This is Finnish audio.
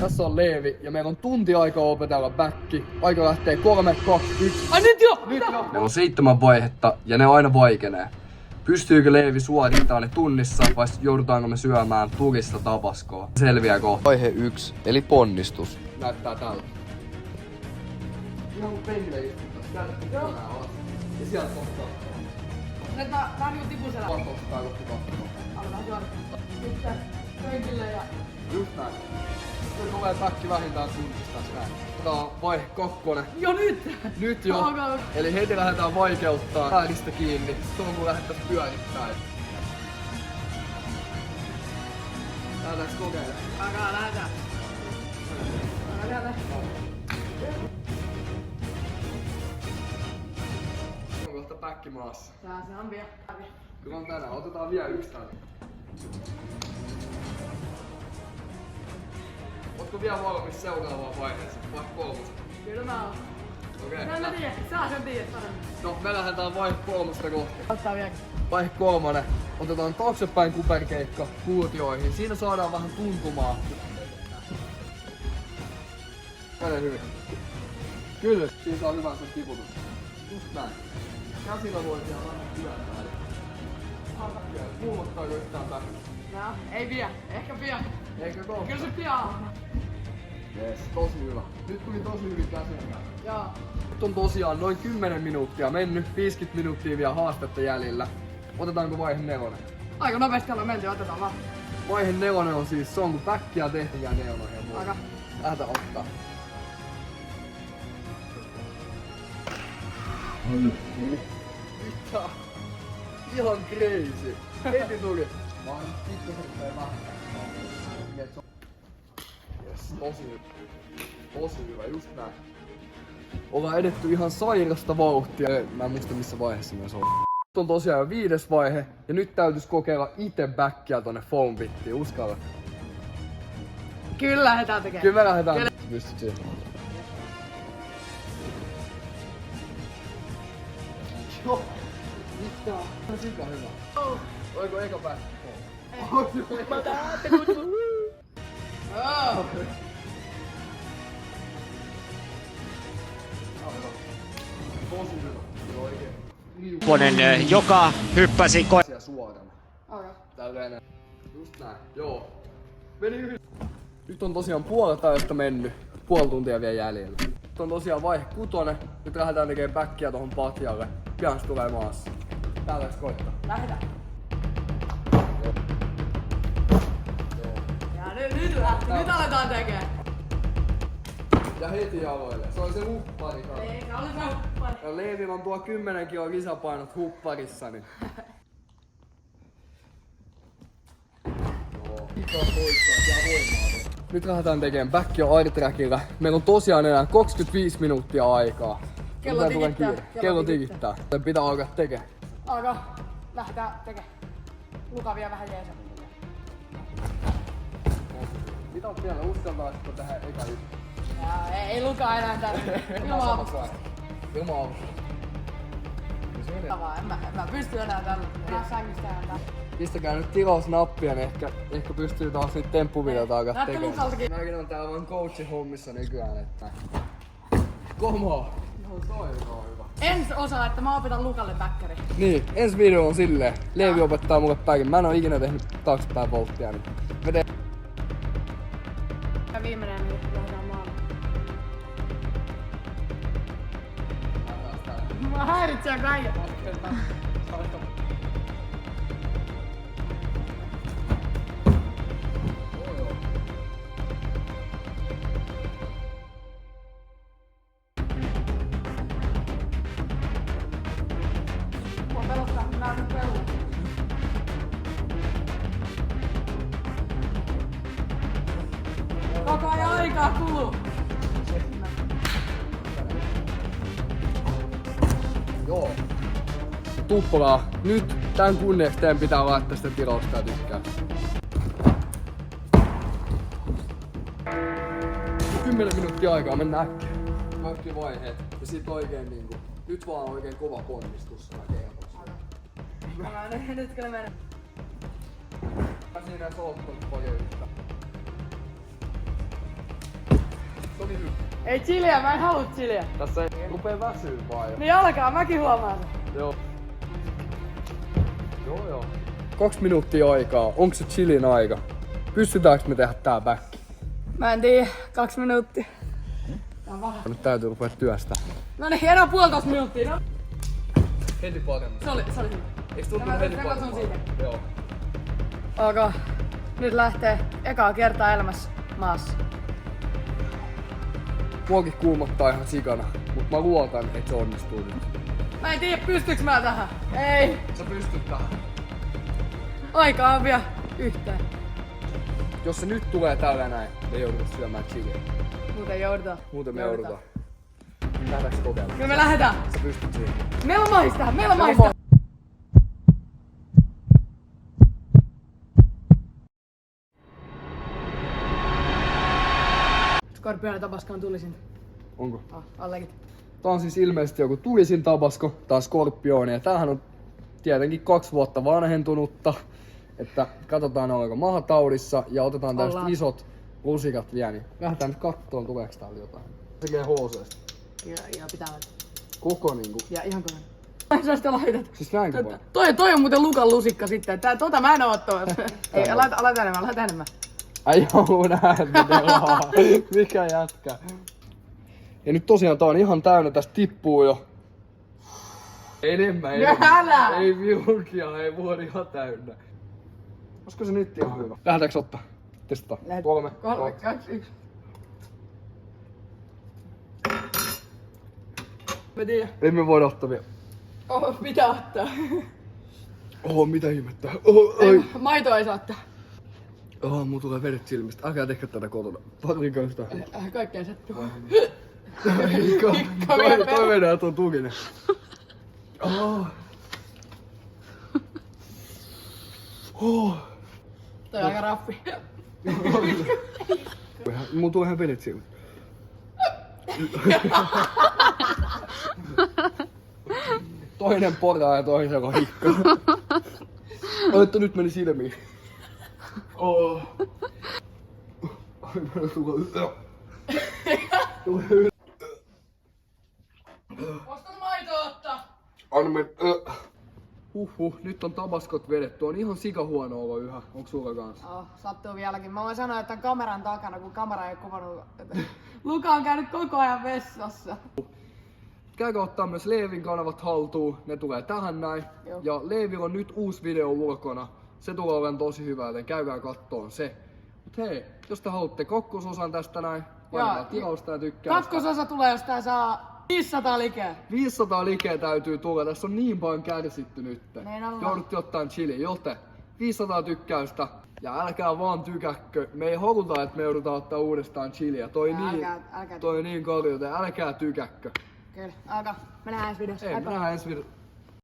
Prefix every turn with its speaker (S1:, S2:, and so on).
S1: Tässä on Leevi ja meillä on tunti aikaa opetella backi. Aika lähtee 3, 2, 1.
S2: Ai nyt jo!
S1: Nyt jo! Meillä on 7 vaihetta ja ne aina vaikenee. Pystyykö Leevi suorittamaan ne tunnissa vai joudutaanko me syömään turista tapaskoa? Selviää kohta. Vaihe 1 eli ponnistus. Näyttää tällä. Ihan kun penkillä istuttais. Käännetty kynää alas. Ja sieltä kohtaa.
S2: Nyt mä niinku tipun selä.
S1: Katsotaan kohti katsomaan.
S2: Aletaan suorittaa. Sitten penkille ja...
S1: Just näin. Nyt tulee päkki vähintään tunnista näin. Tää on vaihe 2.
S2: Jo nyt!
S1: Nyt jo.
S2: Okay.
S1: Eli heti lähdetään vaikeuttaa ääristä kiinni. Se on kun lähdettäis pyörittäin. Lähdetäänkö kokeilemaan?
S2: Lähdetään.
S1: On kohta päkki maassa.
S2: Tää se on vielä.
S1: Kyllä on tänään. Otetaan vielä yksi tänne. Ootko vielä valmis seuraavaan vaiheeseen? Vai 3?
S2: Kyllä mä oon.
S1: Okei.
S2: Mä tiedän, sä sen tiedät paremmin.
S1: No, me lähdetään vaihe 3 kohti.
S2: Ottaa vielä.
S1: Vaihe 3. Otetaan taaksepäin kuperkeikka kuutioihin. Siinä saadaan vähän tuntumaa. Mene hyvin. Kyllä. Siitä on hyvä se tiputus. Just näin. Käsillä voi vielä vähän työntää. Kuumottaako yhtään päin?
S2: No, ei vielä. Ehkä pian.
S1: Eikö kohta?
S2: Kyllä se pian on.
S1: Jes, tosi hyvä. Nyt tuli tosi hyvin käsillä.
S2: Joo.
S1: Nyt on tosiaan noin 10 minuuttia mennyt, 50 minuuttia vielä haastetta jäljellä. Otetaanko vaihe 4?
S2: Aika nopeasti ollaan menty, otetaan vaan.
S1: Vaihe 4 on siis, se on kun päkkiä tehty ja neuloja ja muuta.
S2: Aika.
S1: Lähdetään ottaa. Mitä? Ihan crazy. Heti tuli. Mä oon pikkusen vähän. Yes, tosi hyvä. Tosi hyvä, just näin. Ollaan edetty ihan sairasta vauhtia. Mä en muista missä vaiheessa myös on. Nyt on tosiaan jo 5. vaihe. Ja nyt täytyis kokeilla ite backia tonne foam pittiin. Uskalla.
S2: Kyllä lähdetään tekemään.
S1: Kyllä me lähdetään. Kyllä. Pystyt siihen. Joo. Mitä? On sika hyvä.
S2: Oh.
S1: Oliko eka back?
S2: Mä ajattelin. Oh.
S1: Tosi hyvä. Joo, oikein.
S3: Ponen, joka hyppäsi
S1: Siellä suorana.
S2: Okei.
S1: Tällainen. Just näin. Joo. Meni hyvin. Nyt on tosiaan puolet ajasta mennyt. Puoli tuntia vielä jäljellä. Nyt on tosiaan vaihe 6. Nyt lähdetään tekemään backia tohon patjalle. Pian se tulee maassa. Lähdetäänkö koittaa?
S2: Lähdetään. Ja nyt lähti. Nyt aletaan tekemään.
S1: Ja heti jaloille. Se oli se huppari kanssa.
S2: Ei, se oli se huppari.
S1: Ja Leevillä on tuo 10 kiloa lisäpainot hupparissa, niin... Joo. Nyt lähdetään tekemään backia airtrackilla. Meillä on tosiaan enää 25 minuuttia aikaa.
S2: Kello tikittää.
S1: Kello tikittää. Pitää alkaa tekemään.
S2: Alkaa. Lähdetään tekemään. Luka vielä vähän jeesaa.
S1: Mitä on vielä? Uskaltaisitko tähän eka juttu?
S2: Ei Luka enää täällä. Ilman avustusta.
S1: Ilman avustusta.
S2: En mä pysty enää tällä. Mä sängystä enää täällä.
S1: Pistäkää nyt tilausnappia, niin ehkä pystyy taas niitä temppuvideota alkaa
S2: Näette
S1: tekemään.
S2: Lukaltakin.
S1: Mäkin on täällä vaan coachin hommissa nykyään, että... Komo! No toi on hyvä.
S2: Ensi osaa, että mä opetan Lukalle bäkkäri.
S1: Niin, ensi video on silleen. Leevi opettaa mulle päikin. Mä en oo ikinä tehnyt taaksepäin volttia, niin me tehdään.
S2: Ja viimeinen niin lähdetään maalle. Mä häiritsee äijä. Mua pelottaa, kun nää on nyt pellossa. Koko ajan aikaa kuluu.
S1: Joo. Tuppolaa. Nyt tän kunniaksi teidän pitää laittaa sitä tilausta ja tykkää. 10 minuuttia aikaa, mennään äkkiä. Kaikki vaiheet. Ja sit oikein niinku... Nyt vaan oikein kova ponnistus sana kelpoissa.
S2: Nyt kyllä mennä.
S1: Siinä solttu paljon yhtä. kysy.
S2: Ei chiliä, mä en halua chiliä.
S1: Tässä ei rupee väsyy vaan jo.
S2: Niin alkaa, mäkin huomaan sen.
S1: Joo. Joo. 2 minuuttia aikaa. Onko se chilin aika? Pystytäänkö me tehdä tää back?
S2: Mä en tiedä, 2 minuuttia. Tää on vähän.
S1: Nyt täytyy rupea työstää.
S2: No niin, enää 1,5 minuuttia, no.
S1: Heti paremmin.
S2: Se oli hyvä.
S1: Eiks tuntunut
S2: Mä
S1: heti
S2: katson
S1: paremmin?
S2: siitä.
S1: Joo.
S2: Ok. Nyt lähtee ekaa kertaa elämässä maassa.
S1: Muakin kuumottaa ihan sikana, mut mä luotan, että se onnistuu nyt.
S2: Mä en tiedä, pystyks mä tähän. Ei.
S1: Sä pystyt tähän.
S2: Aikaa on vielä yhteen.
S1: Jos se nyt tulee tällä näin, me joudutaan syömään chiliä.
S2: Muuten joudutaan.
S1: Muuten me joudutaan. Lähdetäänkö kokeilemaan?
S2: Kyllä me lähdetään.
S1: Sä pystyt siihen.
S2: Meillä on mahis tähän, meillä on mahis tähän. Skorpioni Tabascoon tulisin.
S1: Onko?
S2: Allekin.
S1: Tää on siis ilmeisesti joku tulisin Tabasco, tää on Skorpioni ja tämähän on tietenkin 2 vuotta vanhentunutta. Että katsotaan oliko mahataudissa ja otetaan tästä
S2: Ollaan.
S1: isot lusikat vielä, niin lähdetään nyt kattoon tuleeko täällä jotain. Tekee hooseesta.
S2: Ja pitää laittaa.
S1: Koko niinku.
S2: Ja ihan kovin. Ai sä sitä laitat.
S1: Siis näinkö voi?
S2: Toi on muuten Lukan lusikka sitten. Tota mä en oo ottanut. Ei, laita enemmän.
S1: Ai joo, näet miten lahaa. Mikä jätkä. Ja nyt tosiaan tää on ihan täynnä, tästä tippuu jo. Enemmän.
S2: Älä!
S1: Ei vilkia, ei voi ihan täynnä. Olisiko se nyt ihan hyvä? Lähdetäänkö ottaa? Testataan. 3,
S2: 2, 1. Mä tiedän.
S1: Ei me voida ottaa vielä.
S2: Pitää ottaa.
S1: Mitä ihmettä. Ai.
S2: Maitoa ei saa ottaa.
S1: Mulla tulee vedet silmistä. Älkää tehkää tätä kotona. Patrikan sitä.
S2: Kaikkea sattuu.
S1: Toi vedää tuon tukinen.
S2: Toi on aika raffi.
S1: Mulla tulee ihan vedet silmistä. Toinen poraa ja toisen roikka. Olettu nyt meni silmiin. Ai mä tulee.
S2: Voisiko maitoa ottaa?
S1: Anna men. Nyt on Tabascot vedetty. On ihan sikahuono olo yhä. Onks sulla kanssa?
S2: Sattuu vieläkin. Mä voin sanoa, että kameran takana, kun kamera ei kuvannut. Luka on käynyt koko ajan vessassa.
S1: Käykää ottaa myös Leevin kanavat haltuun. Ne tulee tähän näin.
S2: Joo.
S1: Ja Leevillä on nyt uusi video ulkona. Se tulee olemaan tosi hyvä, joten käykää kattoon se. Mut hei, jos te haluatte kakkososan tästä näin, painakaa tilausta ja tykkää.
S2: Kakkososa tulee, jos tää saa 500 likeä.
S1: 500 likeä täytyy tulla. Tässä on niin paljon kärsitty nyt.
S2: Niin ollaan.
S1: Joudutte ottaan chili, joten 500 tykkäystä. Ja älkää vaan tykäkkö. Me ei haluta, että me joudutaan ottaa uudestaan chiliä. Toi niin kalju, joten älkää tykäkkö.
S2: Kyllä, alkaa. Me nähdään ensi videossa.
S1: Ei, me nähdään ensi videossa.